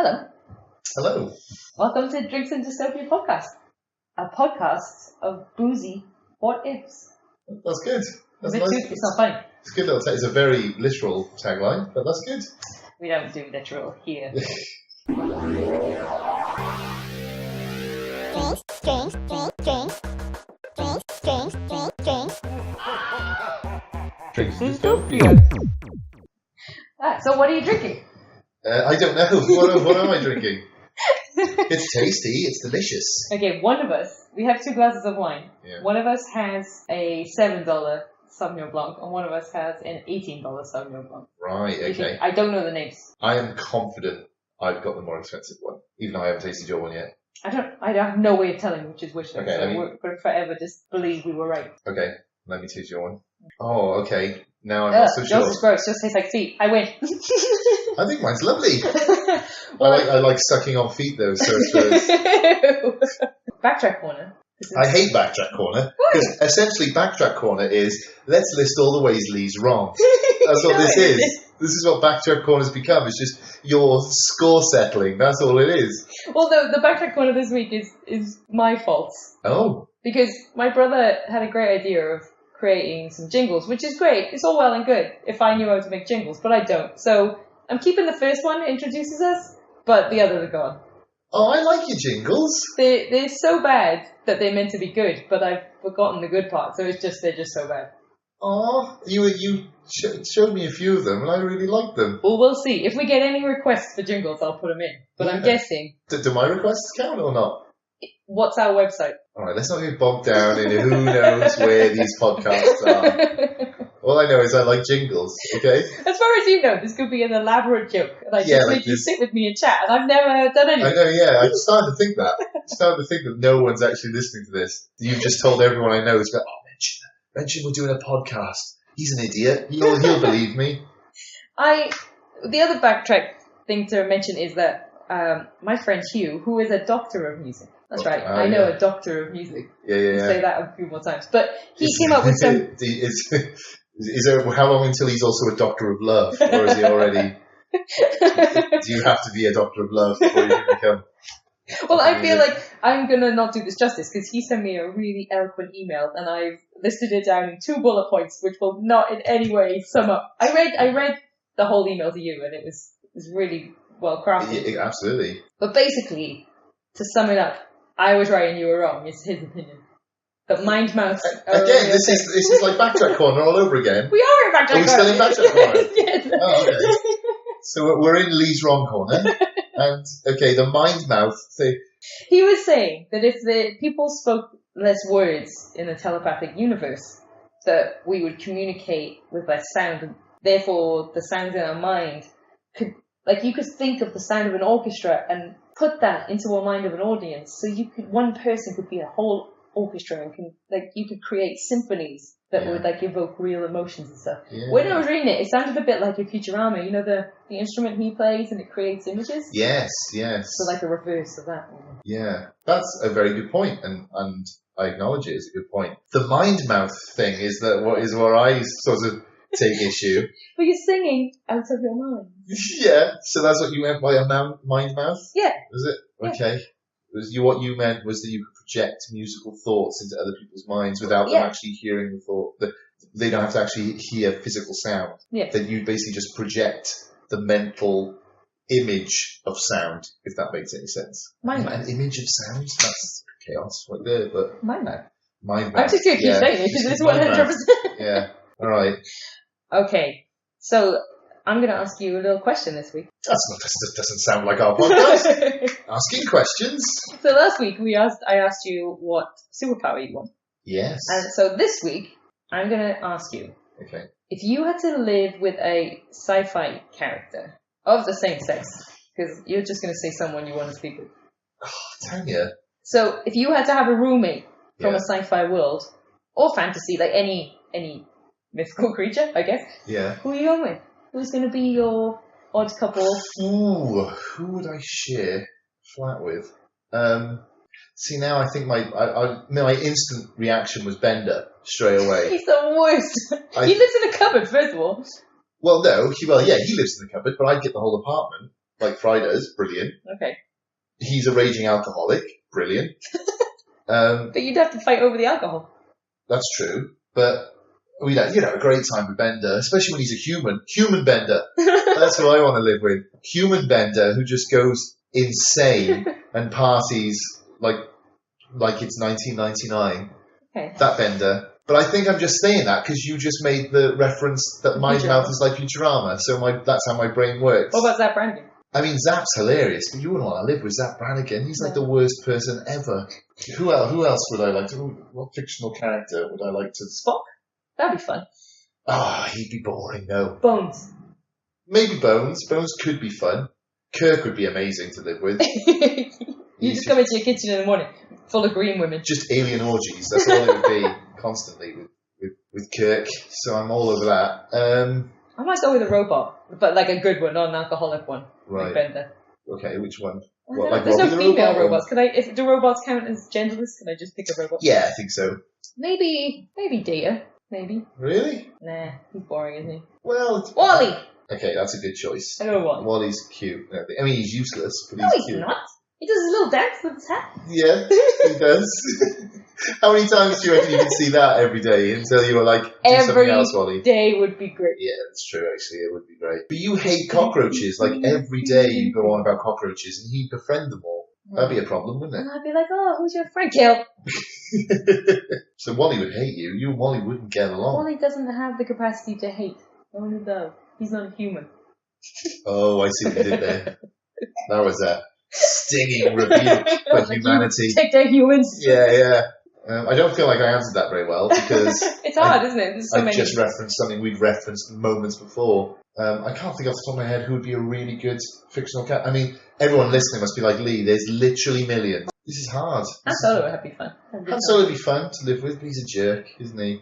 Hello. Hello. Welcome to Drinks and Dystopia podcast, a podcast of boozy what ifs. That's good. That's nice. It's not funny. It's a good little it's a very literal tagline, but that's good. We don't do literal here. Drinks Dystopia. So what are you drinking? I don't know. What am I drinking? It's tasty. It's delicious. Okay, one of us, we have 2 glasses of wine. Yeah. One of us has a $7 Sauvignon Blanc, and one of us has an $18 Sauvignon Blanc. Right, okay. I don't know the names. I am confident I've got the more expensive one, even though I haven't tasted your one yet. I have no way of telling which is which, though, Okay, so we're going to forever just believe we were right. Okay, let me taste your one. Oh, okay. Now I'm not so sure. Yours is gross. Yours tastes like feet. I win. I think mine's lovely. I like sucking on feet though. So Backtrack corner. I hate Backtrack Corner because essentially Backtrack Corner is let's list all the ways Lee's wrong. That's what this is. This is what Backtrack Corner's become. It's just your score settling. That's all it is. Well, the Backtrack Corner this week is my fault. Oh. Because my brother had a great idea of creating some jingles, which is great. It's all well and good if I knew how to make jingles, but I don't. So I'm keeping the first one that introduces us, but the others are gone. Oh, I like your jingles. They're so bad that they're meant to be good, but I've forgotten the good part, so they're just so bad. Oh, you showed me a few of them, and I really liked them. Well, we'll see. If we get any requests for jingles, I'll put them in. But yeah. I'm guessing. Do my requests count or not? What's our website? All right, let's not get bogged down in who knows where these podcasts are. All I know is I like jingles, okay? As far as you know, this could be an elaborate joke. And I just make you sit with me and chat, and I've never done anything. I know, yeah. I'm starting to think that. I'm starting to think that no one's actually listening to this. You've just told everyone I know, it's like, mention we're doing a podcast. He's an idiot. He'll believe me. The other backtrack thing to mention is that my friend Hugh, who is a doctor of music. That's right. I know a doctor of music. Yeah. Say that a few more times. But he came up with some... Is there, how long until he's also a doctor of love? Or is he already... Do you have to be a doctor of love before you can become... Well, I feel like I'm going to not do this justice because he sent me a really eloquent email and I've listed it down in 2 bullet points which will not in any way sum up. I read the whole email to you and it was really well crafted. Yeah, absolutely. But basically, to sum it up, I was right and you were wrong. It's his opinion. But mind mouth. Again, this is like Backtrack Corner all over again. We are in Backtrack Corner. Are we still in Backtrack Corner? Yes. Oh, okay. So we're in Lee's wrong corner. And, okay, the mind mouth thing. He was saying that if the people spoke less words in a telepathic universe, that we would communicate with less sound. And therefore, the sounds in our mind could, like, you could think of the sound of an orchestra and put that into a mind of an audience. So one person could be a whole orchestra and you could create symphonies that would evoke real emotions and stuff. Yeah. When I was reading it sounded a bit like a Futurama, you know, the instrument he plays and it creates images? Yes. So like a reverse of that. Yeah, that's a very good point, and I acknowledge it as a good point. The mind mouth thing is where I sort of take issue. But you're singing out of your mind. Yeah, so that's what you meant by a mind mouth? Yeah. Was it? Yeah. Okay. What you meant was that you could project musical thoughts into other people's minds without them actually hearing the thought. That they don't have to actually hear physical sound. Yeah. That you basically just project the mental image of sound, if that makes any sense. Mind mouth. An image of sound? That's chaos right there, but... Mind mouth. Mind mouth. I'm just going to keep saying it because it's 100%. Yeah. All right. Okay. So I'm going to ask you a little question this week. That doesn't sound like our podcast. Asking questions. So last week I asked you what superpower you want. Yes. And so this week I'm going to ask you. Okay. If you had to live with a sci-fi character of the same sex, because you're just going to say someone you want to speak with. Oh, Tanya. So if you had to have a roommate from a sci-fi world or fantasy, like any mythical creature, I guess. Yeah. Who are you going with? Who's going to be your odd couple? Ooh, who would I share flat with? See, now I think my instant reaction was Bender straight away. He's the worst. He lives in a cupboard, first of all. Well, no, he lives in the cupboard, but I'd get the whole apartment. like Fry does. Brilliant. Okay. He's a raging alcoholic. Brilliant. But you'd have to fight over the alcohol. That's true. But we'd have, a great time with Bender, especially when he's a human. Human Bender. That's who I want to live with. Human Bender who just goes insane and parties like it's 1999. Okay. That Bender. But I think I'm just saying that because you just made the reference that my mouth is like Futurama, so that's how my brain works. What about Zap Brannigan? I mean, Zap's hilarious, but you wouldn't want to live with Zap Brannigan. He's like the worst person ever. Who else would I like to... What fictional character would I like to... Spock? That'd be fun. He'd be boring, though. Bones. Maybe Bones. Bones could be fun. Kirk would be amazing to live with. You just come into your kitchen in the morning, full of green women. Just alien orgies. That's all it would be, constantly, with Kirk. So I'm all over that. I might go with a robot, but like a good one, not an alcoholic one. Right. Like Bender. Okay, which one? There's no female robots. Do robots count as genderless? Can I just pick a robot? Yeah, I think so. Maybe Data. Maybe. Really? Nah, he's boring, isn't he? Well, Wally! Okay, that's a good choice. I know Wally. Wally's cute. I mean, he's useless, but No, he's he's cute. not. He does his little dance with his hat. Yeah, he does. How many times do you reckon you can see that every day until you were like, do something else, Wally? Day would be great. Yeah, that's true, actually. It would be great. But you hate cockroaches. Like, every day you go on about cockroaches and he'd befriend them all. That'd be a problem, wouldn't it? And I'd be like, oh, who's your friend? Kill. So Wally would hate you. You and Wally wouldn't get along. Wally doesn't have the capacity to hate. Only though. He's not a human. Oh, I see what you did there. That was a stinging rebuke for humanity. Take their humans. Yeah. I don't feel like I answered that very well because it's hard, isn't it? I just referenced something we'd referenced moments before. I can't think off the top of my head who would be a really good fictional cat. I mean, everyone listening must be like, Lee, there's literally millions. This is hard. Han Solo would be fun. Han Solo would be fun to live with, but he's a jerk, isn't he?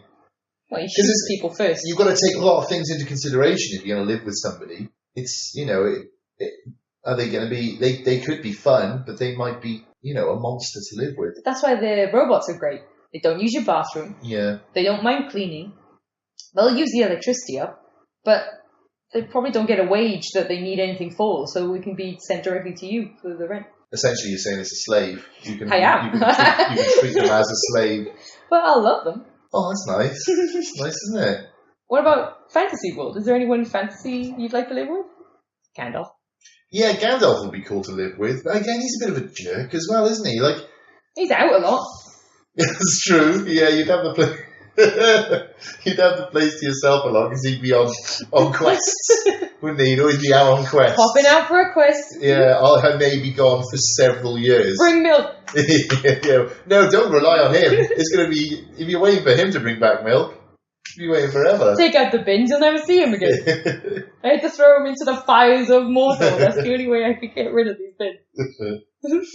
Well, he shoots people first. You've got to take a lot of things into consideration if you're going to live with somebody. It's, are they going to be... They could be fun, but they might be, a monster to live with. That's why the robots are great. They don't use your bathroom. Yeah. They don't mind cleaning. They'll use the electricity up, but they probably don't get a wage that they need anything for, so we can be sent directly to you for the rent. Essentially, you're saying it's a slave. I am. You can treat them as a slave. But I love them. Oh, that's nice. It's nice, isn't it? What about fantasy world? Is there anyone in fantasy you'd like to live with? Gandalf. Yeah, Gandalf would be cool to live with. But again, he's a bit of a jerk as well, isn't he? Like, he's out a lot. That's true. Yeah, you'd have the place. You'd have the place to yourself a lot because he'd be on quests, wouldn't he? He'd always be out on quests. Popping out for a quest. Yeah, I may be gone for several years. Bring milk. Yeah. No, don't rely on him. It's going to be, if you're waiting for him to bring back milk, you'll be waiting forever. Take out the bins, you'll never see him again. I had to throw him into the fires of Mordor. That's the only way I could get rid of these bins.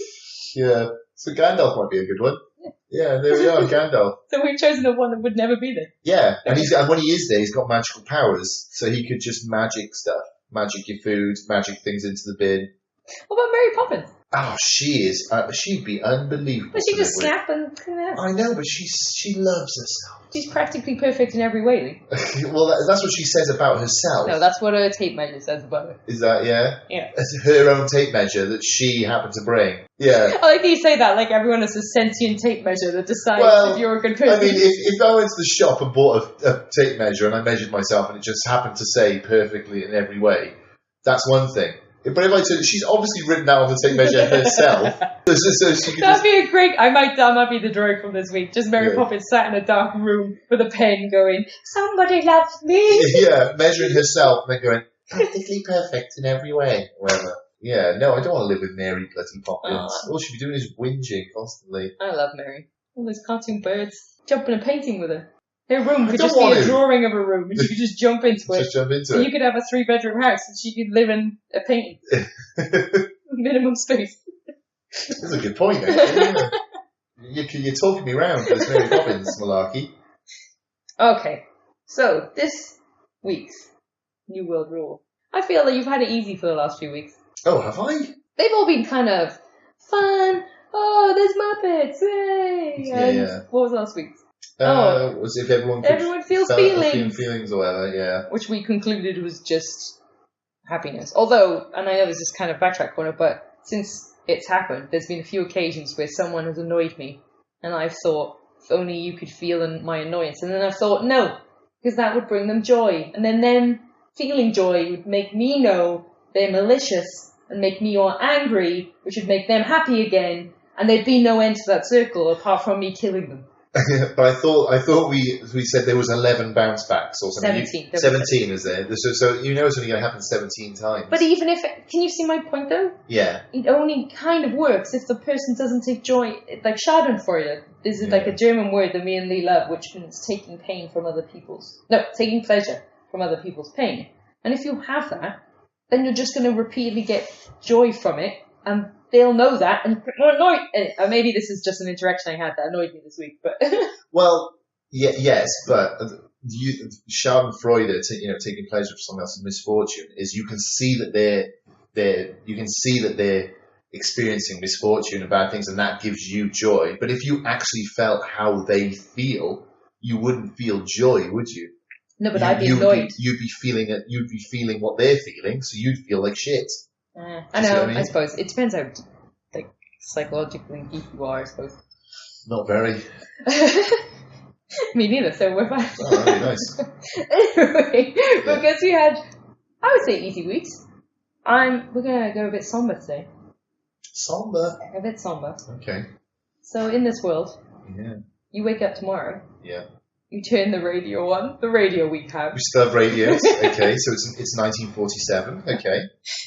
Yeah, so Gandalf might be a good one. Yeah, there we are, Gandalf. So we've chosen the one that would never be there. Yeah, and when he is there, he's got magical powers, so he could just magic stuff. Magic your food, magic things into the bin. What about Mary Poppins? Oh, she'd be unbelievable. But she just snap and clean out. I know, but she loves herself. She's practically perfect in every way. Well, that's what she says about herself. No, that's what her tape measure says about her. Is that, yeah? Yeah. It's her own tape measure that she happened to bring. Yeah. I like that you say that, like everyone has a sentient tape measure that decides if you're a good person. I mean, if I went to the shop and bought a tape measure and I measured myself and it just happened to say perfectly in every way, that's one thing. But if I took, she's obviously written that on the tape measure herself. So she could That'd be a great. That might be the drawing from this week. Just Mary Poppins sat in a dark room with a pen, going, "Somebody loves me." Yeah, measuring herself and then going, "Practically perfect in every way." Whatever. Yeah, no, I don't want to live with Mary bloody Poppins. All she'd be doing is whinging constantly. I love Mary. All those cartoon birds. Jump in a painting with her. Her room could just be a drawing of a room, and she could just jump into it. Just jump into so it. You could have a 3-bedroom house, and she could live in a painting. Minimum space. That's a good point, actually. You're talking me round with this Mary Poppins malarkey. Okay, so this week's New World Rule. I feel that you've had it easy for the last few weeks. Oh, have I? They've all been kind of fun. Oh, there's Muppets, yay! Yeah. What was last week's? Was if everyone feels feelings. Feelings or whatever, yeah. Which we concluded was just happiness. Although, and I know this is kind of backtrack corner, but since it's happened, there's been a few occasions where someone has annoyed me, and I've thought, if only you could feel my annoyance. And then I've thought, no, because that would bring them joy. And then them feeling joy would make me know they're malicious and make me all angry, which would make them happy again, and there'd be no end to that circle apart from me killing them. But I thought we said there was 11 bounce backs or something. 17 is there? So it's only going to happen 17 times. But even if, can you see my point though? Yeah. It only kind of works if the person doesn't take joy, like Schadenfreude. This is like a German word that me and Lee love, which means taking pleasure from other people's pain. And if you have that, then you're just going to repeatedly get joy from it, and they'll know that, and annoyed. Maybe this is just an interaction I had that annoyed me this week, but well, yes, but Schadenfreude, taking pleasure from someone else's misfortune, is you can see that they're experiencing misfortune and bad things, and that gives you joy. But if you actually felt how they feel, you wouldn't feel joy, would you? No, but I'd be annoyed. You'd be feeling what they're feeling, so you'd feel like shit. I know. I suppose it depends how psychologically deep you are. I suppose. Not very. Me neither. So we're fine. Oh, very nice. Anyway, because we had, I would say, easy weeks. We're gonna go a bit somber today. Somber. A bit somber. Okay. So in this world, you wake up tomorrow. Yeah. You turn the radio on. The radio we have. We still have radios. Okay, so it's 1947. Okay.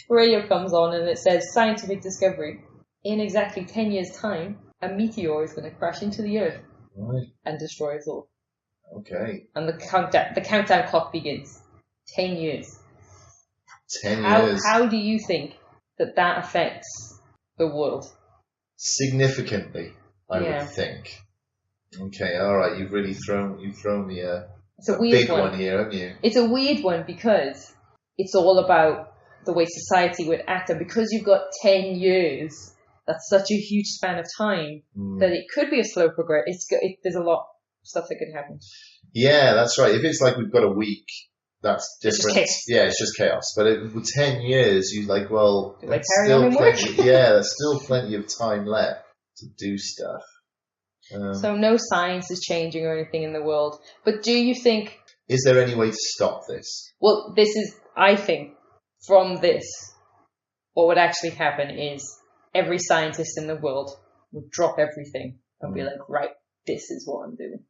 The radio comes on and it says scientific discovery. In exactly 10 years' time, a meteor is going to crash into the Earth and destroy us all. Okay. And the countdown clock begins. 10 years. 10 years. How do you think that affects the world? Significantly, I would think. Okay, all right. You've really thrown me a big one here, haven't you? It's a weird one because it's all about the way society would act, and because you've got 10 years, that's such a huge span of time that it could be a slow progress. There's a lot of stuff that could happen. Yeah, that's right. If it's like we've got a week, that's different. It's just chaos. But with 10 years, you're like, well, there's still plenty of time left to do stuff. So no science is changing or anything in the world. But do you think... Is there any way to stop this? Well, I think, from this, what would actually happen is every scientist in the world would drop everything and be like, right, this is what I'm doing.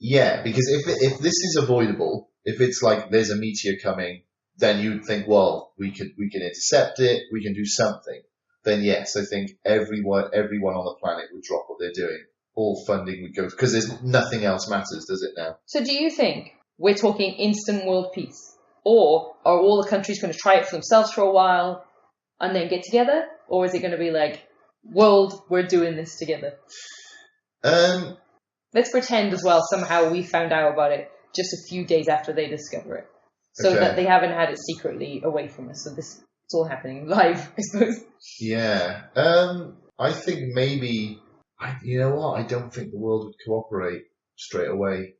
Yeah, because if this is avoidable, if it's like there's a meteor coming, then you'd think, well, we can intercept it, we can do something. Then yes, I think everyone on the planet would drop what they're doing. All funding would go, because there's nothing else matters, does it now? So do you think we're talking instant world peace? Or are all the countries going to try it for themselves for a while and then get together? Or is it going to be like, world, we're doing this together? Let's pretend as well somehow we found out about it just a few days after they discover it. So that they haven't had it secretly away from us. So it's all happening live, I suppose. Yeah. I think maybe... You know what? I don't think the world would cooperate straight away.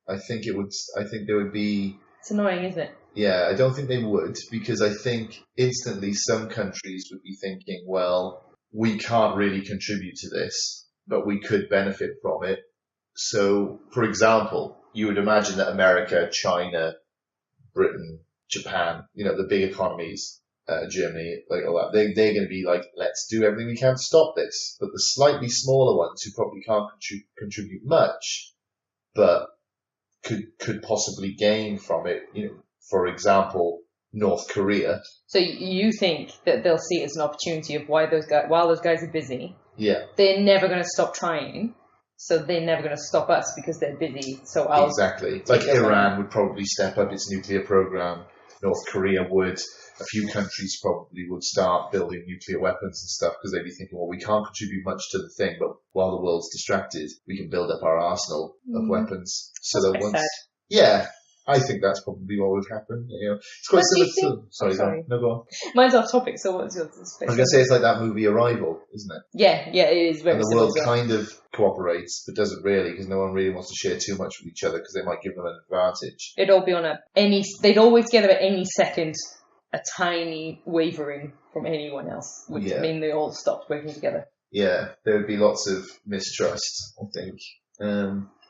I think there would be... It's annoying, isn't it? Yeah, I don't think they would, because I think instantly some countries would be thinking, well, we can't really contribute to this, but we could benefit from it. So, for example, you would imagine that America, China, Britain, Japan, the big economies, Germany, like all that, they're going to be like, let's do everything we can to stop this. But the slightly smaller ones who probably can't contribute much, but could possibly gain from it, for example, North Korea. So you think that they'll see it as an opportunity of while those guys are busy, they're never going to stop trying. So they're never going to stop us because they're busy. So exactly. Like Iran would probably step up its nuclear program. North Korea would. A few countries probably would start building nuclear weapons and stuff because they'd be thinking, well, we can't contribute much to the thing, but while the world's distracted, we can build up our arsenal of weapons. So that's that once, I think that's probably what would happen. It's quite similar to... Sorry. No, go on. Mine's off topic, so what's yours? I was going to say it's like that movie Arrival, isn't it? Yeah, it is very similar. And the world kind of cooperates, but doesn't really, because no one really wants to share too much with each other because they might give them an advantage. It'd all be on they'd always get about any second a tiny wavering from anyone else would mean they all stopped working together. Yeah, there would be lots of mistrust, I think.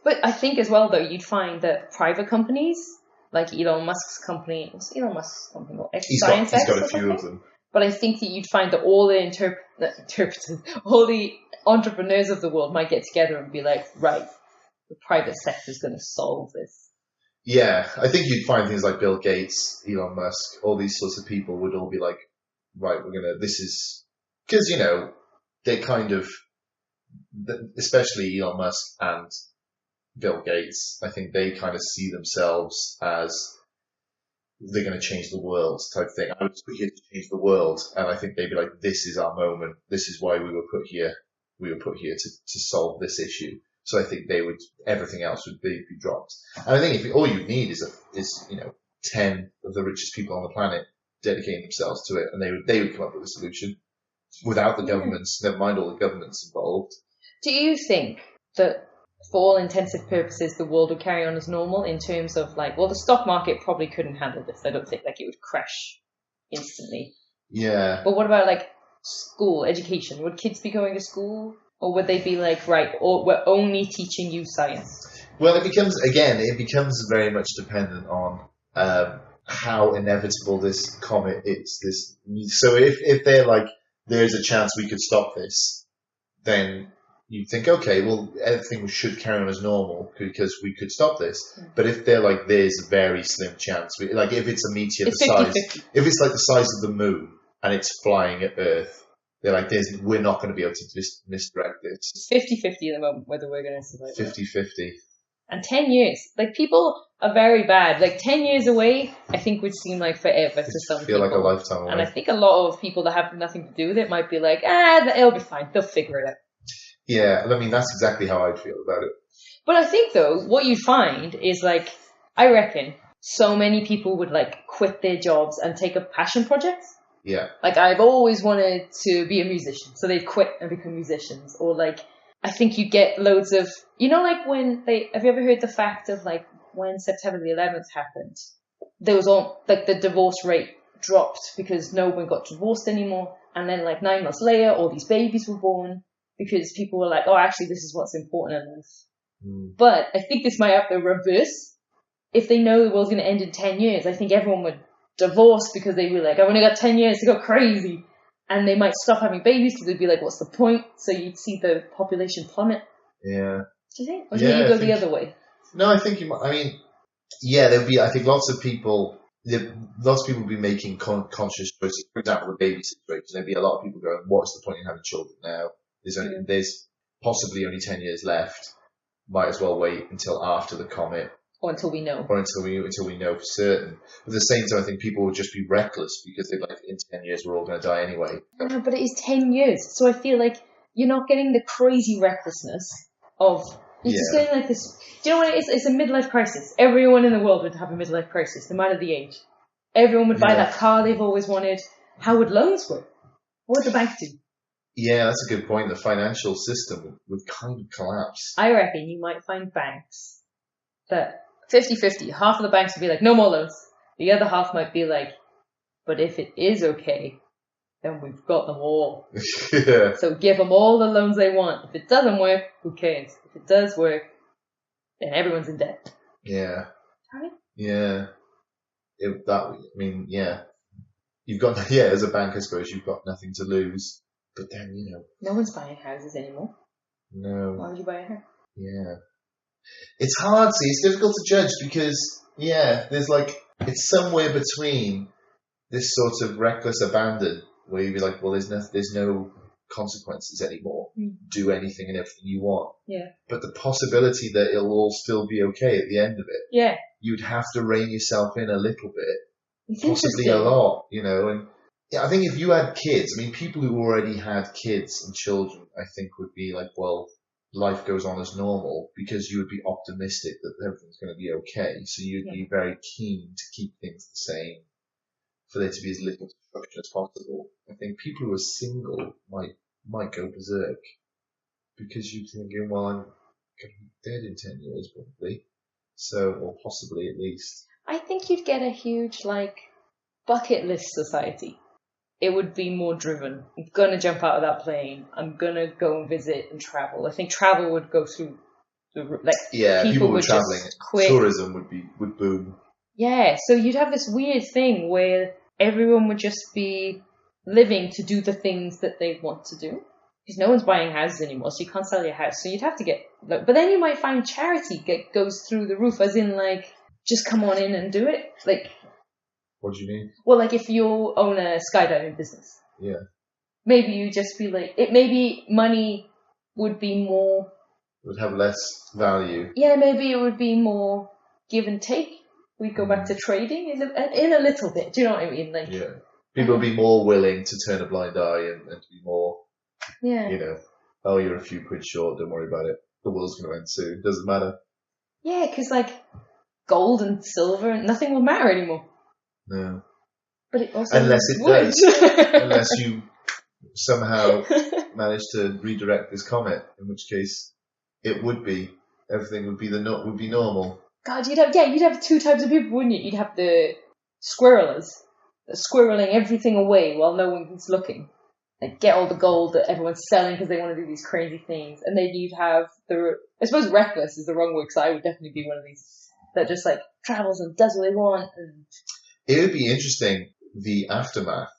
But I think as well, though, you'd find that private companies, like Elon Musk's company, what's Elon Musk's company called? He's got a few of them. But I think that you'd find that all the interpreters, all the entrepreneurs of the world might get together and be like, right, the private sector is going to solve this. Yeah, I think you'd find things like Bill Gates, Elon Musk, all these sorts of people would all be like, right, this is, because, they kind of, especially Elon Musk and Bill Gates, I think they kind of see themselves as they're going to change the world type thing. I was put here to change the world, and I think they'd be like, this is our moment. This is why we were put here. We were put here to solve this issue. So I think everything else would be dropped. And I think if all you need is 10 of the richest people on the planet dedicating themselves to it, and they would come up with a solution without the governments, never mind all the governments involved. Do you think that for all intensive purposes, the world would carry on as normal in terms of the stock market probably couldn't handle this. I don't think it would crash instantly. Yeah. But what about school, education? Would kids be going to school? Or would they be like, right, we're only teaching you science? Well, it becomes very much dependent on how inevitable this comet is. So if they're like, there's a chance we could stop this, then you think, okay, well, everything should carry on as normal because we could stop this. Yeah. But if they're like, there's a very slim chance, if it's a meteor if it's like the size of the moon and it's flying at Earth, they're like, we're not going to be able to misdirect this. It's 50-50 at the moment whether we're going to survive. 50-50. And 10 years. People are very bad. 10 years away, I think would seem like forever to some people. Feel like a lifetime away. And I think a lot of people that have nothing to do with it might be like, it'll be fine. They'll figure it out. Yeah, I mean, that's exactly how I'd feel about it. But I think, though, what you find is, I reckon so many people would, quit their jobs and take up passion projects. Yeah. I've always wanted to be a musician, so they'd quit and become musicians. Or, I think you get loads of, when have you ever heard the fact of, when September the 11th happened, there was all, the divorce rate dropped because no one got divorced anymore. And then, 9 months later, all these babies were born because people were like, oh, actually, this is what's important in life. Mm. But I think this might have the reverse. If they know the world's going to end in 10 years, I think everyone would divorce because they'd be like, I've only got 10 years to go crazy. And they might stop having babies because they'd be like, what's the point? So you'd see the population plummet. Yeah. Do you think? Or do you think you go the other way? No, I think you might. I mean, yeah, there'd be, I think lots of people would be making conscious choices. For example, the baby situation, there'd be a lot of people going, what's the point in having children now? There's possibly only 10 years left. Might as well wait until after the comet. Or until we know. Or until we know for certain. But at the same time, I think people would just be reckless because they're like, in 10 years, we're all going to die anyway. No, but it is 10 years. So I feel like you're not getting the crazy recklessness of... You're just getting this... Do you know what it is? It's a midlife crisis. Everyone in the world would have a midlife crisis, no matter the age. Everyone would buy that car they've always wanted. How would loans work? What would the bank do? Yeah, that's a good point. The financial system would kind of collapse. I reckon you might find banks that 50-50. Half of the banks would be like, no more loans. The other half might be like, but if it is okay, then we've got them all. Yeah. So give them all the loans they want. If it doesn't work, who cares? If it does work, then everyone's in debt. Yeah. Right? Yeah. Yeah. You've got, as a bank, I suppose, you've got nothing to lose. But then, no one's buying houses anymore. No. Why would you buy a house? Yeah. It's hard, it's difficult to judge because, there's it's somewhere between this sort of reckless abandon where you'd be like, well, there's no consequences anymore. Mm. Do anything and everything you want. Yeah. But the possibility that it'll all still be okay at the end of it. Yeah. You'd have to rein yourself in a little bit. Possibly a lot, and I think if you had kids, people who already had kids and children, I think would be like, well, life goes on as normal because you would be optimistic that everything's going to be okay. So you'd be very keen to keep things the same for there to be as little destruction as possible. I think people who are single might go berserk because you're thinking, well, I'm going to be dead in 10 years probably. So, or possibly at least. I think you'd get a huge, bucket list society, it would be more driven. I'm going to jump out of that plane. I'm going to go and visit and travel. I think travel would go through people were would traveling. just quit. Tourism would boom. Yeah, so you'd have this weird thing where everyone would just be living to do the things that they want to do. Because no one's buying houses anymore, so you can't sell your house. So you'd have to get... But then you might find charity goes through the roof, as in, like, just come on in and do it. Like... What do you mean? Well, like, if you own a skydiving business. Yeah. Maybe you just be like... Maybe money would be more... Would have less value. Yeah, maybe it would be more give and take. We'd go back to trading in a little bit. Do you know what I mean? Like, yeah. People would be more willing to turn a blind eye and to be more, oh, you're a few quid short, don't worry about it. The world's going to end soon. Doesn't matter. Yeah, because, like, gold and silver, and nothing will matter anymore. No. But it also Unless it would. does. Unless you somehow manage to redirect this comet, in which case it would be. Everything would be normal. God, you'd have two types of people, wouldn't you? You'd have the squirrelers, squirreling everything away while no one's looking. Like, get all the gold that everyone's selling because they want to do these crazy things. And then you'd have I suppose reckless is the wrong word, because I would definitely be one of these that just, like, travels and does what they want. And it would be interesting, the aftermath,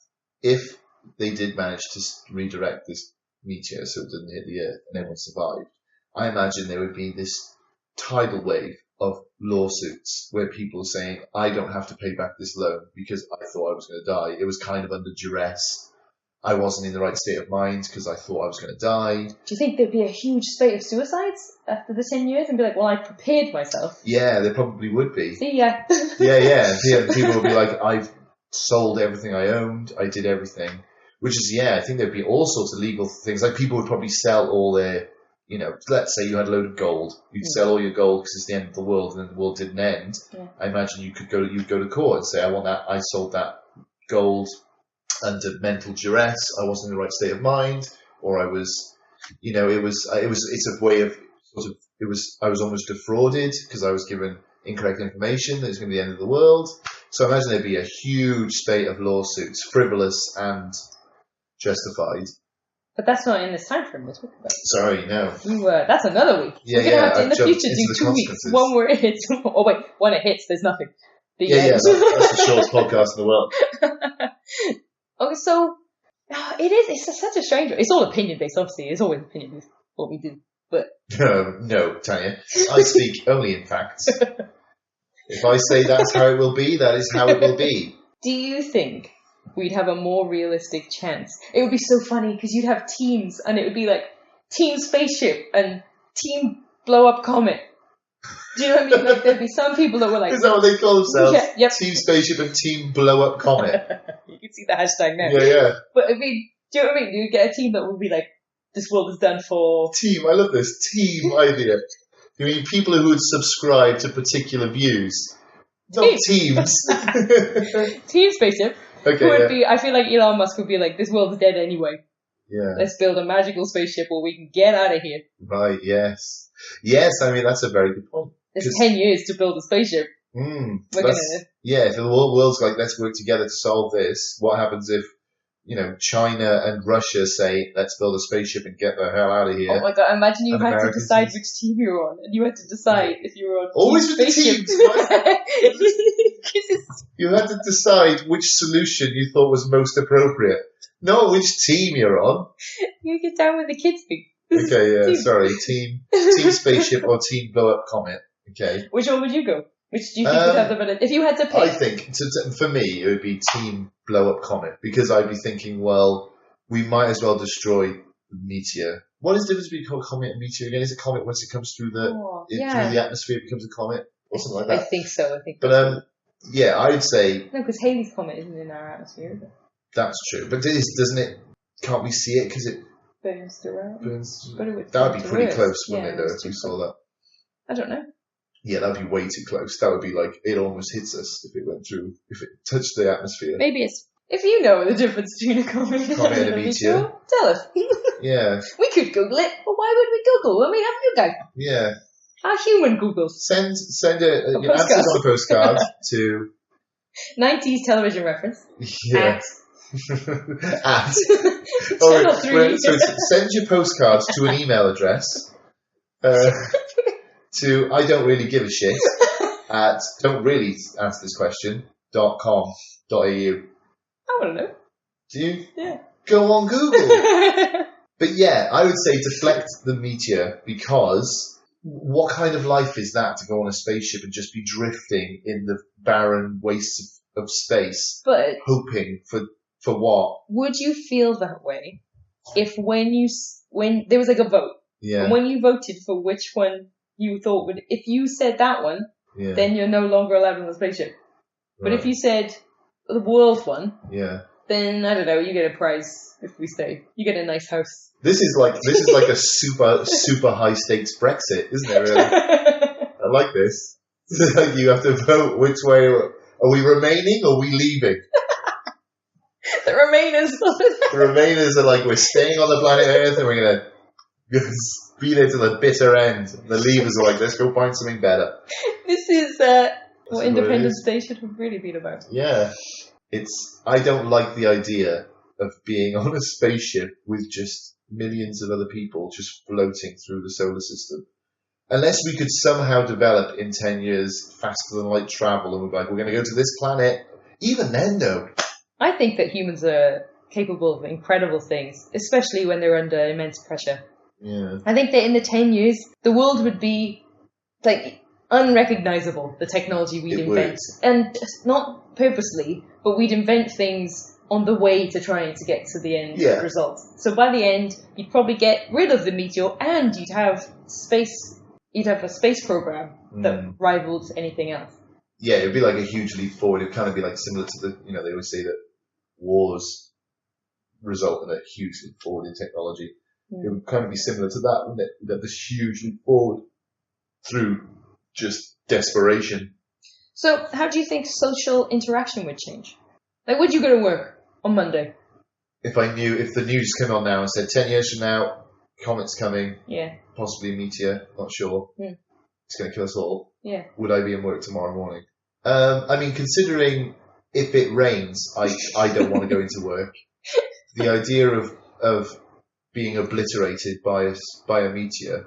if they did manage to redirect this meteor so it didn't hit the Earth and everyone survived. I imagine there would be this tidal wave of lawsuits where people are saying, I don't have to pay back this loan because I thought I was going to die. It was kind of under duress. I wasn't in the right state of mind because I thought I was going to die. Do you think there'd be a huge spate of suicides after the 10 years and be like, well, I prepared myself? Yeah, there probably would be. See ya. Yeah. People would be like, I've sold everything I owned. I did everything. Which is, I think there'd be all sorts of legal things. Like, people would probably sell all their, let's say you had a load of gold. You'd sell all your gold because it's the end of the world and then the world didn't end. Yeah. I imagine you'd go to court and say, I want that. I sold that gold under mental duress. I wasn't in the right state of mind, or I was, it's a way of I was almost defrauded because I was given incorrect information that it's going to be the end of the world. So I imagine there'd be a huge spate of lawsuits, frivolous and justified. But that's not in this time frame we're talking about. Sorry, no. That's another week. Yeah, we're going to have to, in the future, do 2 weeks. One where it hits. Oh, wait. When it hits, there's nothing. That's the shortest podcast in the world. Okay, so it's such a strange one. It's all opinion-based, obviously. It's always opinion-based, what we do. But no, Tanya. I speak only in facts. If I say that's how it will be, that is how it will be. Do you think we'd have a more realistic chance? It would be so funny because you'd have teams, and it would be like Team Spaceship and Team Blow Up Comet. Do you know what I mean? Like, there'd be some people that were like... Is that what they call themselves? Yeah, yep. Team Spaceship and Team Blow Up Comet. You can see the hashtag now. Yeah. But I mean, do you know what I mean? You'd get a team that would be like, this world is done for... Team, I love this. Team idea. You mean people who would subscribe to particular views? Not teams. Team Spaceship. Okay, would be, I feel like Elon Musk would be like, this world is dead anyway. Yeah. Let's build a magical spaceship where we can get out of here. Right, yes. Yes, I mean, that's a very good point. There's 10 years to build a spaceship. If the world's like, let's work together to solve this, what happens if, China and Russia say, let's build a spaceship and get the hell out of here? Oh my god, imagine you had to decide which team you were on, and you had to decide if you were on always team with spaceship. the teams. You had to decide which solution you thought was most appropriate. Not which team you're on. You get down with the kids thing. Okay, sorry. Team Spaceship or Team Blow Up Comet. Okay. Which one would you go? Which do you think would have the better... If you had to pick... I think, for me, it would be Team Blow Up Comet. Because I'd be thinking, well, we might as well destroy the meteor. What is the difference between comet and meteor again? Is a comet once it comes through through the atmosphere, it becomes a comet? Or something like that? I think so. But, I'd say... No, because Halley's Comet isn't in our atmosphere, is it? That's true. But doesn't it... Can't we see it because it... Burns around. That would be pretty close, wouldn't it, though, if we saw that? I don't know. Yeah, that would be way too close. That would be like, it almost hits us if it went through, if it touched the atmosphere. Maybe it's... If you know the difference between a comet and a meteor, tell us. Yeah. We could Google it, but why would we Google when we have you guys? Yeah. Our human Googles. Send your answers on a postcard to 90s television reference. Yeah. At. Channel 3. So send your postcards to an email address to I don't really give a shit at don't really ask this question.com.au. I want to know. Do you? Yeah. Go on Google. But yeah, I would say deflect the meteor, because what kind of life is that to go on a spaceship and just be drifting in the barren wastes of space, But hoping for what? would you feel that way if when there was like a vote, Yeah. and when you voted for which one you thought would, if you said that one, Yeah. then you're no longer allowed on the spaceship. But if you said the world one, yeah. then I don't know, you get a prize if we stay. You get a nice house. This is like a super high stakes Brexit, isn't it? Really, I like this. You have to vote which way. Are we remaining or are we leaving? The Remainers. The Remainers are like, we're staying on the planet Earth and we're gonna be there to the bitter end. The Leavers are like, let's go find something better. This is what Independence Day should have really been about. Yeah, I don't like the idea of being on a spaceship with just millions of other people just floating through the solar system. Unless we could somehow develop in 10 years faster than light travel and we're like, we're going to go to this planet. Even then, though. I think that humans are capable of incredible things, especially when they're under immense pressure. Yeah. I think that in the 10 years, the world would be like unrecognizable, the technology we'd invent. And not purposely, but we'd invent things on the way to trying to get to the end result. So by the end, you'd probably get rid of the meteor and you'd have a space program that rivaled anything else. Yeah, it'd be like a huge leap forward. It'd kind of be like similar to they always say that wars result in a huge leap forward in technology. It would kind of be similar to that, wouldn't it? You'd have this huge leap forward through just desperation. So how do you think social interaction would change? Like, would you go to work on Monday? If the news came on now and said 10 years from now, comet's coming, possibly a meteor, not sure, it's going to kill us all, would I be in work tomorrow morning? I mean, considering if it rains, I don't want to go into work. The idea of being obliterated by a meteor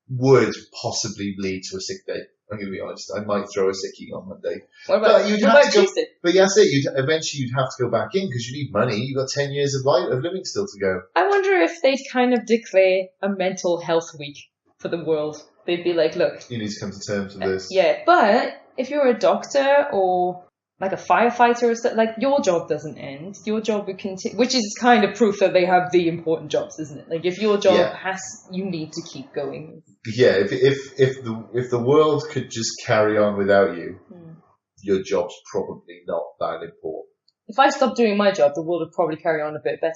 would possibly lead to a sick day. I'm going to be honest. I might throw a sickie on Monday. What about Tuesday? But yeah, eventually you'd have to go back in because you need money. You've got 10 years of living still to go. I wonder if they'd kind of declare a mental health week for the world. They'd be like, look, you need to come to terms with this. Yeah, but if you're a doctor or like a firefighter or something, like your job doesn't end. Your job would continue, which is kind of proof that they have the important jobs, isn't it? Like if your job you need to keep going. Yeah, if the world could just carry on without you, your job's probably not that important. If I stopped doing my job, the world would probably carry on a bit better.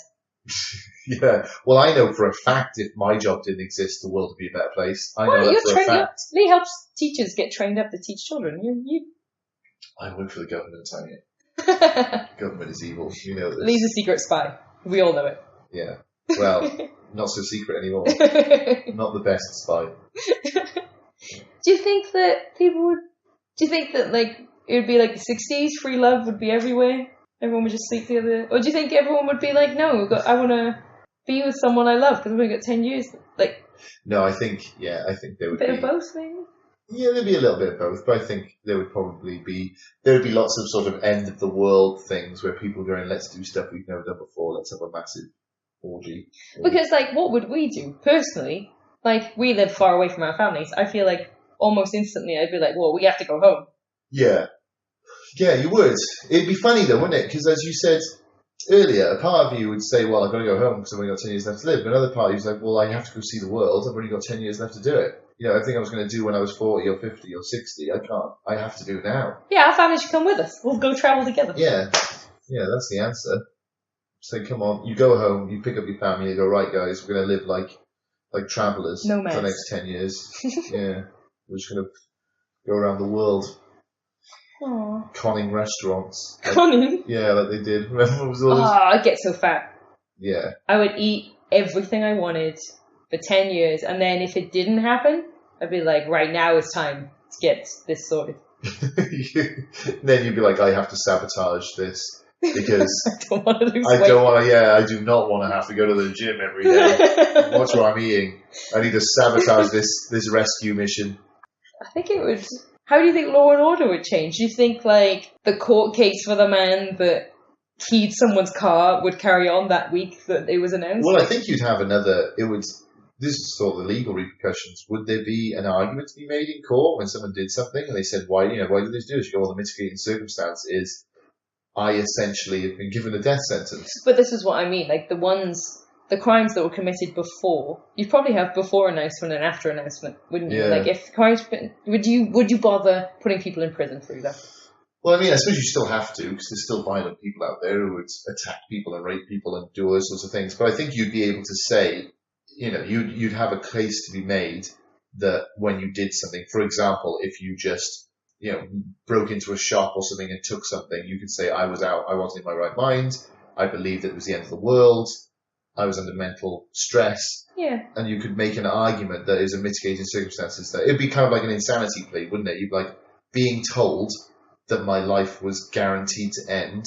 Yeah, well, I know for a fact if my job didn't exist, the world would be a better place. I know that for a fact. Lee helps teachers get trained up to teach children. I work for the government, I mean. Government is evil. You know this. Lee's a secret spy. We all know it. Yeah. Well, not so secret anymore. Not the best spy. Do you think that like it would be like the 60s, free love would be everywhere? Everyone would just sleep together? Or do you think everyone would be like, no, I want to be with someone I love because we've only got 10 years? Like, no, I think there would be. A bit of both, maybe? Yeah, there'd be a little bit of both, but I think there would be lots of sort of end of the world things where people go, let's do stuff we've never done before, let's have a massive orgy. Because, like, what would we do? Personally, like, we live far away from our families. I feel like almost instantly I'd be like, well, we have to go home. Yeah. Yeah, you would. It'd be funny though, wouldn't it? Because as you said earlier, a part of you would say, well, I've got to go home because I've only got 10 years left to live. But another part of you is like, well, I have to go see the world. I've only got 10 years left to do it. Everything I was going to do when I was 40 or 50 or 60, I can't. I have to do it now. Yeah, our family should come with us. We'll go travel together. Yeah. Yeah, that's the answer. So come on, you go home, you pick up your family, you go, right guys, we're going to live like travellers for the next 10 years. Yeah. We're just going to go around the world. Aww. Conning restaurants. Conning? Yeah, like they did. Remember? It was all I'd get so fat. Yeah. I would eat everything I wanted for 10 years, and then if it didn't happen, I'd be like, right now it's time to get this sorted. Then you'd be like, I have to sabotage this because I don't want to lose I weight. don't want to. Yeah, I do not want to have to go to the gym every day. Watch what I'm eating. I need to sabotage this rescue mission. I think it would. How do you think Law and Order would change? Do you think like the court case for the man that keyed someone's car would carry on that week that it was announced? Well, I think you'd have another. It would. This is sort of the legal repercussions. Would there be an argument to be made in court when someone did something and they said, why did they do this? You go, well, the mitigating circumstance is I essentially have been given a death sentence. But this is what I mean. Like the crimes that were committed before, you'd probably have before announcement and after announcement, wouldn't you? Yeah. Like if crimes, would you bother putting people in prison for that? Well, I mean, I suppose you still have to, because there's still violent people out there who would attack people and rape people and do all those sorts of things. But I think you'd be able to say, you'd have a case to be made that when you did something, for example, if you just, broke into a shop or something and took something, you could say, I was out, I wasn't in my right mind, I believed it was the end of the world, I was under mental stress. Yeah. And you could make an argument that is a mitigating circumstances. That it'd be kind of like an insanity plea, wouldn't it? You'd be like, being told that my life was guaranteed to end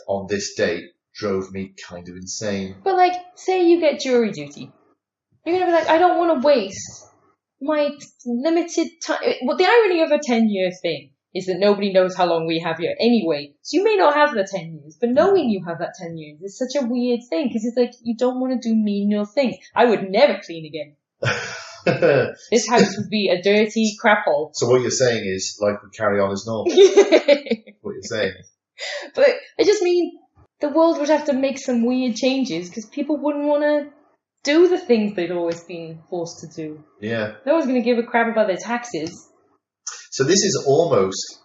on this date drove me kind of insane. But like, say you get jury duty. You're going to be like, I don't want to waste my limited time. Well, the irony of a 10-year thing is that nobody knows how long we have here anyway. So you may not have the 10 years, but knowing you have that 10 years is such a weird thing because it's like, you don't want to do menial things. I would never clean again. This house would be a dirty crap hole. So what you're saying is life would carry on as normal. What you're saying. But I just mean the world would have to make some weird changes because people wouldn't want to do the things they'd always been forced to do. Yeah. No one's going to give a crap about their taxes. So this is almost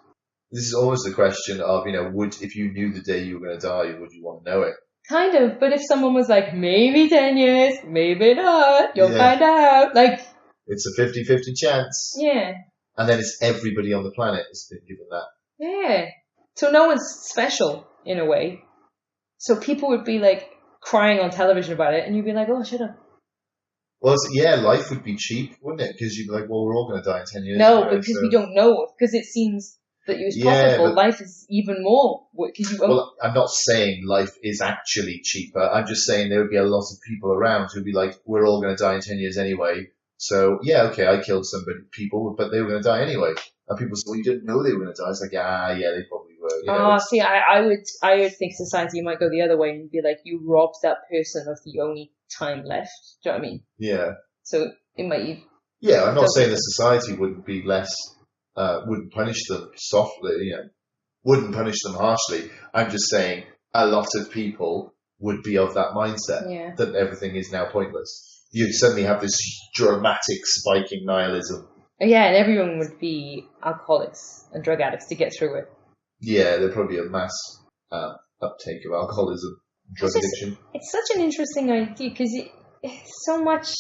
the question of, if you knew the day you were going to die, would you want to know it? Kind of, but if someone was like, maybe 10 years, maybe not, you'll find out. Like, it's a 50-50 chance. Yeah. And then it's everybody on the planet has been given that. Yeah. So no one's special, in a way. So people would be like crying on television about it, and you'd be like, oh, shut up. Well, life would be cheap, wouldn't it? Because you'd be like, well, we're all going to die in 10 years. No, because we don't know. Because it seems that it's profitable. Life is even more. Well, I'm not saying life is actually cheaper. I'm just saying there would be a lot of people around who'd be like, we're all going to die in 10 years anyway. So, okay, I killed people, but they were going to die anyway. And people say, well, you didn't know they were going to die. It's like, yeah, they probably were. See, I would think society might go the other way and be like, you robbed that person of the only time left. Do you know what I mean? Yeah. So it might. Yeah, I'm not saying that society wouldn't be less, wouldn't punish them softly, wouldn't punish them harshly. I'm just saying a lot of people would be of that mindset that everything is now pointless. You suddenly have this dramatic spiking nihilism. Yeah, and everyone would be alcoholics and drug addicts to get through it. Yeah, there'd probably be a mass uptake of alcoholism, drug addiction. It's such an interesting idea because so much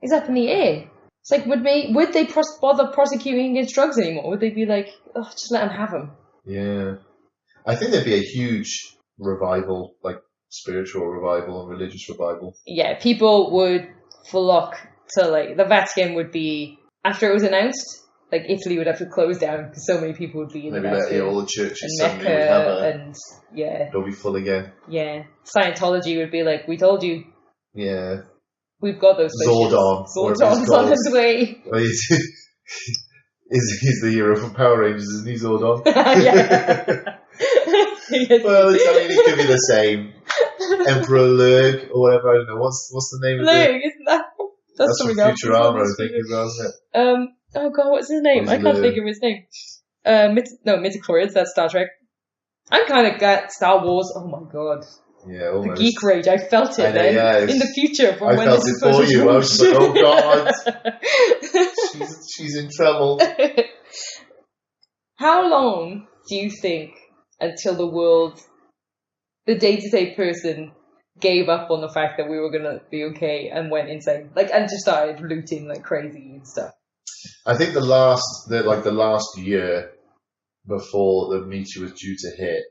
is up in the air. It's like, would they bother prosecuting against drugs anymore? Would they be like, oh, just let them have them? Yeah. I think there'd be a huge revival, like spiritual revival and religious revival. Yeah, people would flock to, like, the Vatican would be, after it was announced, like, Italy would have to close down because so many people would be in the Vatican. All the churches and suddenly would have and they'll be full again. Yeah. Scientology would be like, we told you. Yeah. We've got those Zordon's on his way. Well, he's the hero from Power Rangers, isn't he, Zordon? Yeah. Well, it could be the same. Emperor Lurg, or whatever, I don't know. What's the name of it? Lurg, isn't that? That's from something else. Futurama, I think, as well, isn't it? Oh god, what's his name? I can't think of his name. Midichlorians, that's Star Trek. I'm kind of got Star Wars. Oh my god. Yeah, almost. The geek rage, I felt it then. Yeah, in the future. From I felt it for you. I was like, oh god. she's in trouble. How long do you think until the day-to-day person gave up on the fact that we were going to be okay and went insane? Like, and just started looting like crazy and stuff? I think the last year before the meteor was due to hit,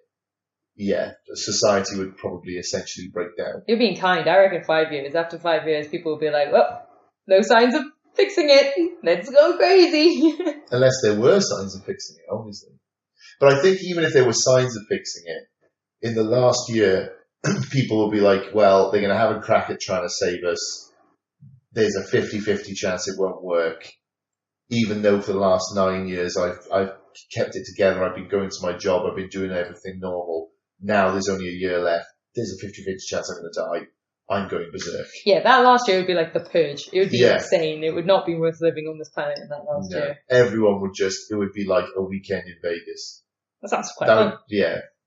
society would probably essentially break down. You're being kind. I reckon 5 years. After 5 years, people will be like, well, no signs of Fixing it. Let's go crazy. Unless there were signs of fixing it, obviously. But I think even if there were signs of fixing it, in the last year, people will be like, well, they're going to have a crack at trying to save us. There's a 50-50 chance it won't work. Even though for the last 9 years I've kept it together, I've been going to my job, I've been doing everything normal. Now there's only a year left. There's a 50-50 chance I'm going to die. I'm going berserk. Yeah, that last year would be like the purge. It would be insane. It would not be worth living on this planet in that last year. Everyone would it would be like a weekend in Vegas. That sounds quite fun.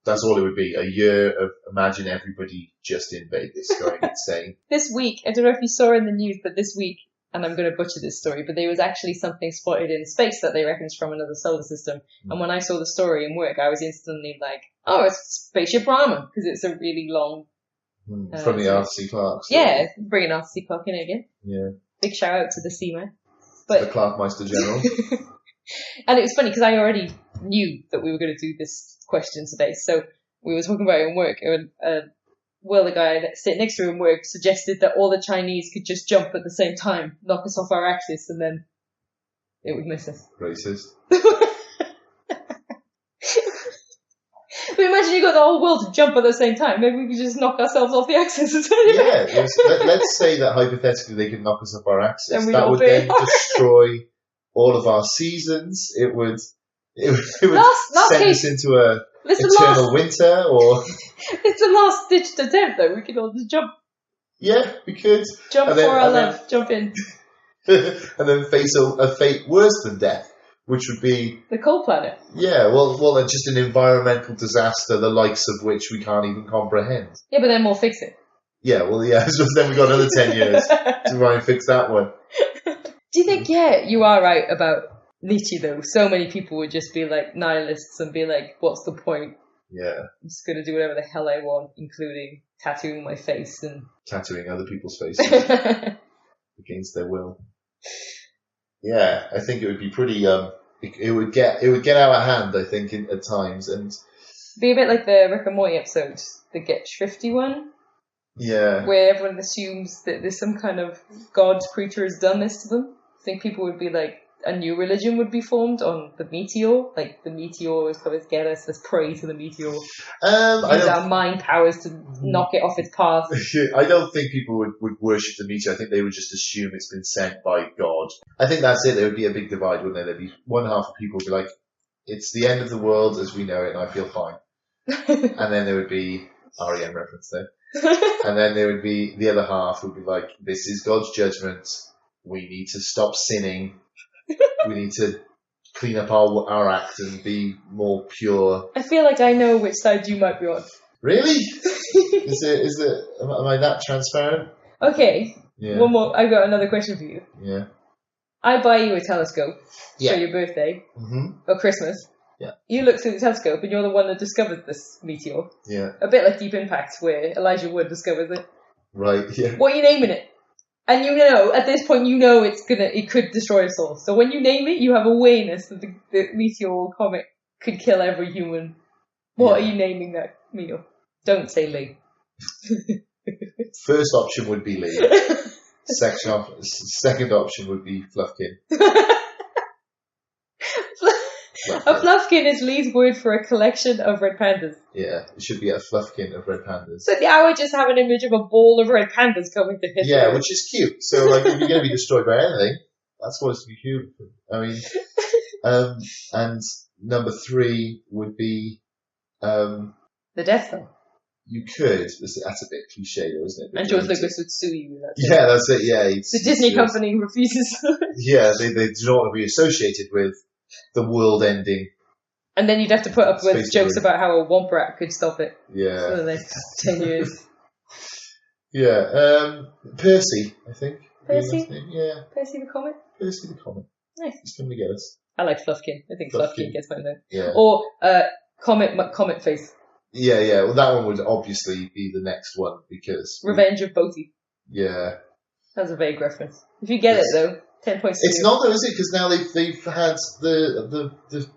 That's all it would be. A year of, imagine everybody just in Vegas going insane. This week, I don't know if you saw in the news, but this week, and I'm going to butcher this story, but there was actually something spotted in space that they reckon is from another solar system. And when I saw the story in work, I was instantly like, oh, it's Spaceship Ramen, because it's a really long... from the Arthur C. Clarke. Yeah, bringing Arthur C. Clarke in again. Yeah. Big shout out to the Seaman. The Clarkmeister General. And it was funny, because I already knew that we were going to do this question today, so we were talking about it in work, and the guy that sitting next to him in work suggested that all the Chinese could just jump at the same time, knock us off our axis, and then it would miss us. Racist. But imagine you got the whole world to jump at the same time. Maybe we could just knock ourselves off the axis. Let's say that hypothetically they could knock us off our axis. That would then destroy all of our seasons. It would send us into a eternal winter, or... It's a last-ditched attempt, though. We could all just jump. Yeah, we could. Jump for our love. Jump in. And then face a fate worse than death, which would be... the cold planet. Yeah, well, just an environmental disaster, the likes of which we can't even comprehend. Yeah, but then we'll fix it. Yeah, so then we've got another 10 years to try and fix that one. Do you think, you are right about Nietzsche, though? So many people would just be like nihilists and be like, what's the point? Yeah. I'm just going to do whatever the hell I want, including tattooing my face and... tattooing other people's faces against their will. Yeah, I think it would be pretty... It would get out of hand, I think, at times, and... be a bit like the Rick and Morty episode, the Get Shrifty one. Yeah. Where everyone assumes that there's some kind of god creature has done this to them. I think people would be like, a new religion would be formed on the meteor. Like, the meteor is coming to get us, let's pray to the meteor. Use our mind powers to knock it off its path. I don't think people would worship the meteor. I think they would just assume it's been sent by God. I think that's it. There would be a big divide, wouldn't there? There'd be one half of people would be like, it's the end of the world as we know it and I feel fine. And then there would be REM reference there. And then there would be the other half would be like, this is God's judgment. We need to stop sinning. We need to clean up our act and be more pure. I feel like I know which side you might be on. Really? Am I that transparent? Okay. Yeah. One more. I've got another question for you. Yeah. I buy you a telescope for your birthday or Christmas. Yeah. You look through the telescope and you're the one that discovered this meteor. Yeah. A bit like Deep Impact, where Elijah Wood discovers it. Right. Yeah. What are you naming it? And at this point, it could destroy us all. So when you name it, you have awareness that the meteor or comet could kill every human. What are you naming that meal? Don't say Lee. First option would be Lee. Second option would be Fluffkin. A fluffkin is Lee's word for a collection of red pandas. Yeah, it should be a fluffkin of red pandas. So I would just have an image of a ball of red pandas coming to hit Yeah, which is cute. So, if you're going to be destroyed by anything, that's what it's to be cute. I mean, and number 3 would be... the Death Star. You could. That's a bit cliche, though, isn't it? And George Lucas would sue you. That's it, yeah. The Disney company refuses. Yeah, they do not want to be associated with the world ending. And then you'd have to put up with jokes about how a womp rat could stop it. Yeah. For the next 10 years. Yeah. Percy, I think. Percy? Yeah. Percy the Comet? Percy the Comet. Nice. He's coming to get us. I like Fluffkin. I think Fluffkin gets my note. Yeah. Or Comet Face. Yeah. Well, that one would obviously be the next one because... Revenge of Boaty. Yeah. That's a vague reference. If you get it, though, 10 points to It's not, though, is it? Because now they've had the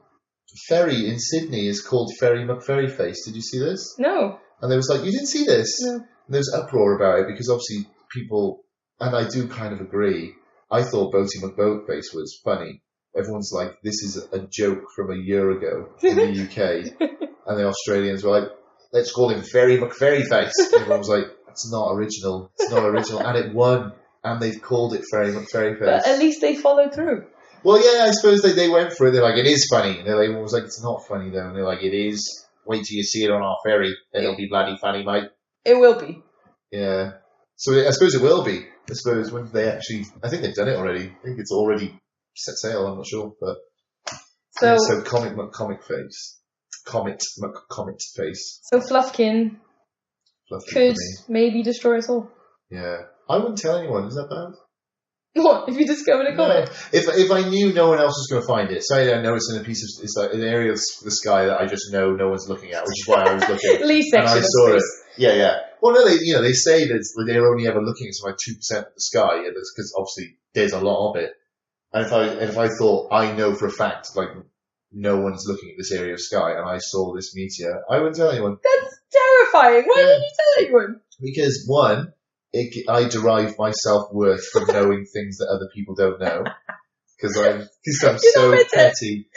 ferry in Sydney is called Ferry McFerryface. Did you see this? No. And they was like, you didn't see this? No. And there was uproar about it because obviously people, and I do kind of agree, I thought Boaty McBoatface was funny. Everyone's like, this is a joke from a year ago in the UK. And the Australians were like, let's call him Fairy McFairyface. And everyone was like, it's not original. It's not original. And it won. And they've called it Fairy McFairyface. But at least they followed through. Well, yeah, I suppose they went for it. They're like, it is funny. And everyone was like, it's not funny, though. And they're like, it is. Wait till you see it on our ferry. Then it'll be bloody funny, mate. It will be. Yeah. So I suppose it will be. I suppose when they actually... I think they've done it already. I think it's already set sail. I'm not sure. But so Comic Face. Comet Face. So Fluffkin could maybe destroy us all. Yeah. I wouldn't tell anyone. Is that bad? What? If you discovered a comet? No. If I knew no one else was going to find it, say I know it's in it's like an area of the sky that I just know no one's looking at, which is why I was looking. Least section and I saw it. Yeah. Well, no, they say that they're only ever looking at something like 2% of the sky, because obviously there's a lot of it. And if I thought I know for a fact like no one's looking at this area of sky, and I saw this meteor, I wouldn't tell anyone. That's terrifying. Why didn't you tell anyone? Because one, I derive my self-worth from knowing things that other people don't know. Because I'm so petty.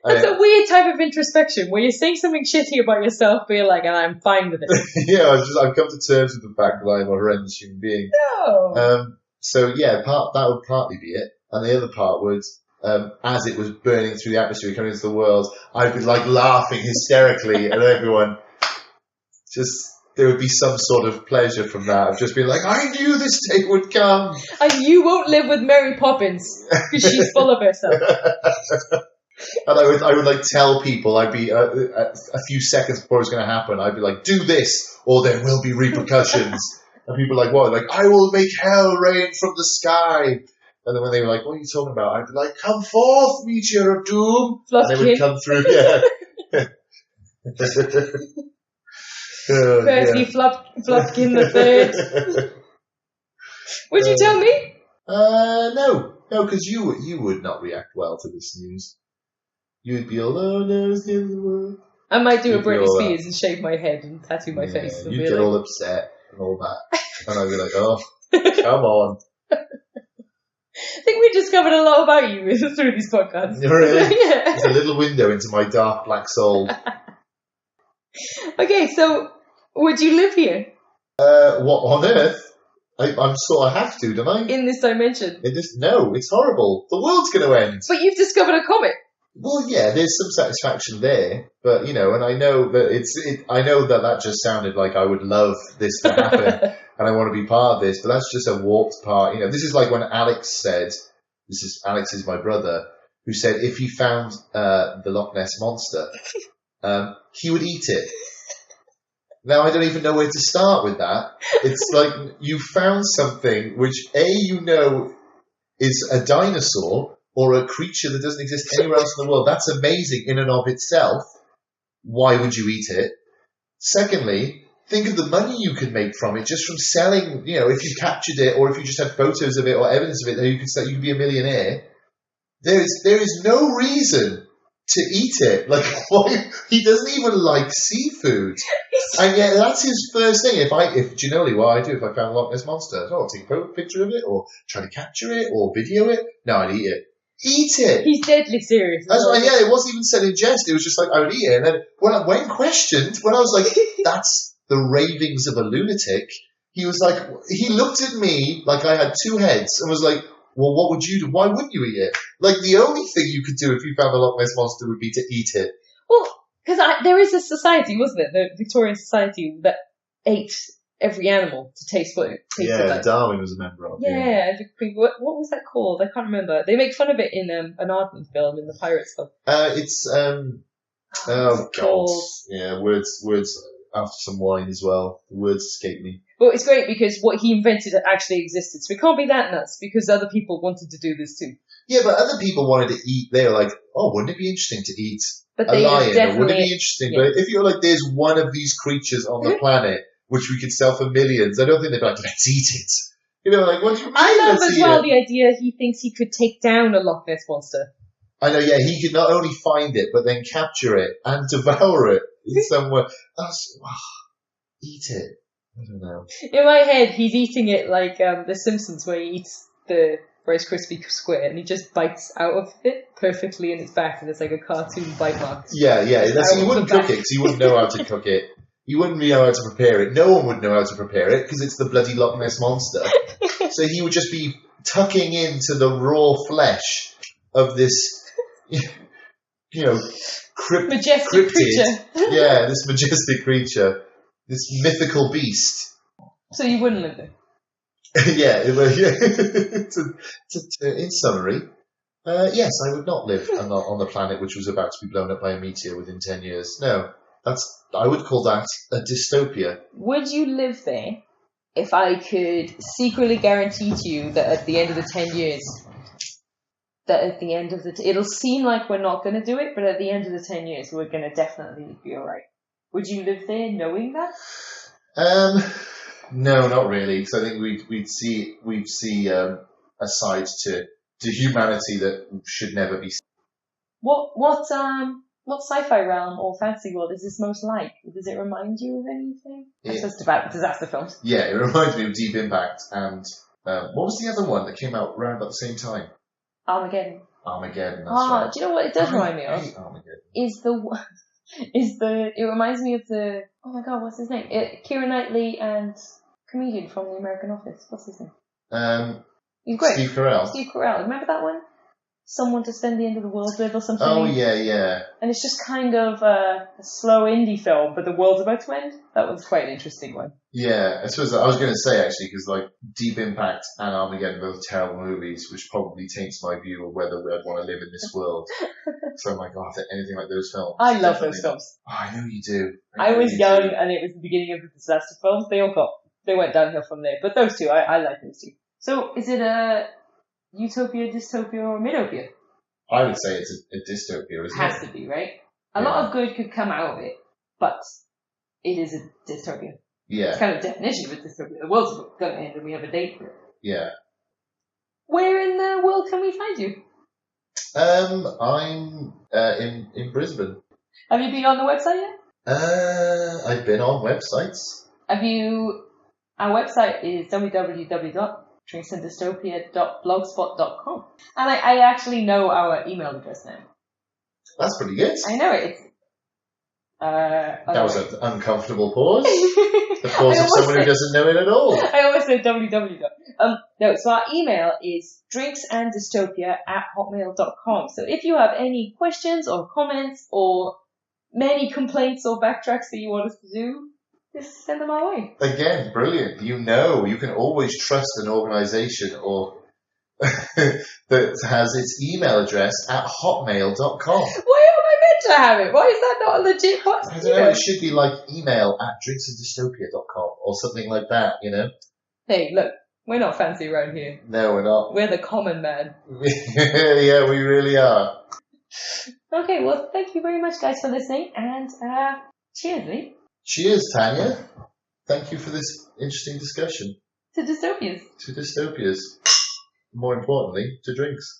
That's a weird type of introspection where you're saying something shitty about yourself, but you're like, and I'm fine with it. Yeah, I've come to terms with the fact that I'm a horrendous human being. No. So yeah, that would partly be it. And the other part was, as it was burning through the atmosphere coming into the world, I'd be like laughing hysterically at everyone. There would be some sort of pleasure from that, of just being like, I knew this day would come. And you won't live with Mary Poppins, because she's full of herself. And I would like tell people, I'd be, a few seconds before it was going to happen, I'd be like, do this, or there will be repercussions. And people were like, what? Like, I will make hell rain from the sky. And then when they were like, what are you talking about? I'd be like, come forth, meteor of doom. Fluffkin. And they would come through, yeah. Percy Fluffkin the third. Would you tell me? No, because you would not react well to this news. You would be all, oh no, it's the end of the world. I might do a Britney Spears and shave my head and tattoo my face. You'd get all upset and all that. And I'd be like, oh, come on. I think we discovered a lot about you through these podcasts. Really? Yeah. It's a little window into my dark black soul. Okay, so would you live here? What on earth? I'm sort of have to, don't I? In this dimension? No, it's horrible. The world's going to end. But you've discovered a comet. Well, yeah, there's some satisfaction there, but and I know that I know that just sounded like I would love this to happen, and I want to be part of this, but that's just a warped part. This is like when Alex is my brother, who said if he found the Loch Ness monster, he would eat it. Now, I don't even know where to start with that. It's like you found something which, is a dinosaur or a creature that doesn't exist anywhere else in the world. That's amazing in and of itself. Why would you eat it? Secondly, think of the money you could make from it just from selling, if you captured it or if you just had photos of it or evidence of it, then you could be a millionaire. There is no reason to eat it. Like, why? He doesn't even like seafood. And yet, that's his first thing. Do you know what I do if I found a Loch Ness monster? I'll take a picture of it, or try to capture it, or video it. No, I'd eat it. Eat it! He's deadly serious. That's why, it wasn't even said in jest. It was just like, I would eat it. And then, when questioned, when I was like, that's the ravings of a lunatic, he was like, he looked at me like I had two heads, and was like, well, what would you do? Why wouldn't you eat it? Like, the only thing you could do if you found a Loch Ness monster would be to eat it. Well, because there is a society, wasn't it? The Victorian Society that ate every animal to taste what it tasted like. Darwin was a member of. Yeah. What was that called? I can't remember. They make fun of it in an Aardman film, in the pirate stuff. It's God. Yeah, words after some wine as well. The words escape me. But it's great because what he invented actually existed, so it can't be that nuts because other people wanted to do this too. Yeah, but other people wanted to eat. They were like, oh, wouldn't it be interesting to eat a lion? Or wouldn't it be interesting? Yeah. But if you're like, there's one of these creatures on the planet which we could sell for millions, I don't think they'd be like, let's eat it. What do you mean? I love as well the idea he thinks he could take down a Loch Ness monster. I know, yeah, he could not only find it, but then capture it and devour it in some way. Eat it. I don't know. In my head, he's eating it like The Simpsons, where he eats the Rice Krispie square, and he just bites out of it perfectly in its back, and it's like a cartoon bite mark. Yeah. So you wouldn't cook it because you wouldn't know how to cook it. You wouldn't know how to prepare it. No one would know how to prepare it because it's the bloody Loch Ness monster. So he would just be tucking into the raw flesh of this, majestic cryptid. creature. Yeah, this majestic creature, this mythical beast. So you wouldn't live there? Yeah. In summary, yes, I would not live on the planet which was about to be blown up by a meteor within 10 years. No, I would call that a dystopia. Would you live there if I could secretly guarantee to you that at the end of the 10 years, it'll seem like we're not going to do it, but at the end of the 10 years, we're going to definitely be alright. Would you live there knowing that? No, not really, because I think we'd see a side to humanity that should never be seen. What sci-fi realm or fantasy world is this most like? Does it remind you of anything? It's just about disaster films. Yeah, it reminds me of Deep Impact and what was the other one that came out around about the same time? Armageddon. That's right. Do you know what it does remind me of? Armageddon. It reminds me of the, oh my god, what's his name? Keira Knightley and comedian from The American Office. What's his name? He's great. Steve Carell. Remember that one? Someone to Spend the End of the World With or something? Oh, yeah. And it's just kind of a slow indie film, but the world's about to end. That one's quite an interesting one. Yeah, I suppose I was going to say, actually, because like Deep Impact and Armageddon are both terrible movies, which probably taints my view of whether I'd want to live in this world. So I'm like, anything like those films. I love those films. Oh, I know you do. I was young, and it was the beginning of the disaster films. They went downhill from there. But those two, I like those two. So, is it a Utopia, Dystopia, or Midopia? I would say it's a dystopia, isn't it? Has to be, right? A lot of good could come out of it, but it is a dystopia. Yeah. It's kind of definition of a dystopia. The world's going to end and we have a date for it. Yeah. Where in the world can we find you? I'm in Brisbane. Have you been on the website yet? I've been on websites. Our website is www.drinksanddystopia.blogspot.com. And I actually know our email address now. That's pretty good. I know it. That was an uncomfortable pause. The pause of someone who doesn't know it at all. I always said www. No, so our email is drinksanddystopia@hotmail.com. So if you have any questions or comments or many complaints or backtracks that you want us to do, just send them our way. Again, brilliant. You can always trust an organisation or that has its email address at hotmail.com. Why am I meant to have it? Why is that not a legit I don't know, it should be like email at drinksanddystopia.com or something like that, Hey, look, we're not fancy around here. No, we're not. We're the common man. Yeah, we really are. Okay, well, thank you very much, guys, for listening, and cheers, Lee. Cheers, Tanya. Thank you for this interesting discussion. To dystopias. To dystopias. More importantly, to drinks.